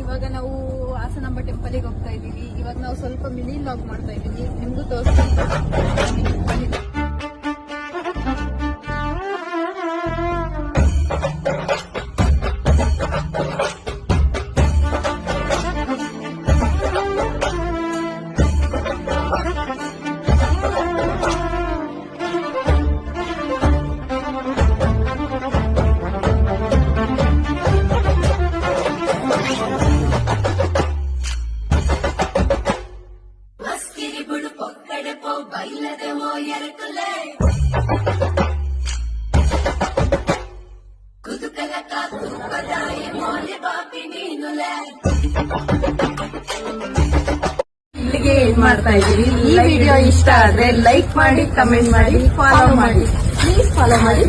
ಇವಾಗ ನಾವು ಹಾಸನಾಂಬ ಟೆಂಪಲ್ಗೆ ಹೋಗ್ತಾ ಇದೀವಿ. ಇವಾಗ ನಾವು ಸ್ವಲ್ಪ ಮಿನಿ ಲಾಗ್ ಮಾಡ್ತಾ ಇದೀವಿ, ನಿಮ್ಗೂ ತೋರಿಸ್ತೀನಿ. ಇಲ್ಲಿಗೆ ಏನ್ ಮಾಡ್ತಾ ಇದೀವಿ. ಈ ವಿಡಿಯೋ ಇಷ್ಟ ಆದ್ರೆ ಲೈಕ್ ಮಾಡಿ, ಕಮೆಂಟ್ ಮಾಡಿ, ಫಾಲೋ ಮಾಡಿ. ಪ್ಲೀಸ್ ಫಾಲೋ ಮಾಡಿ.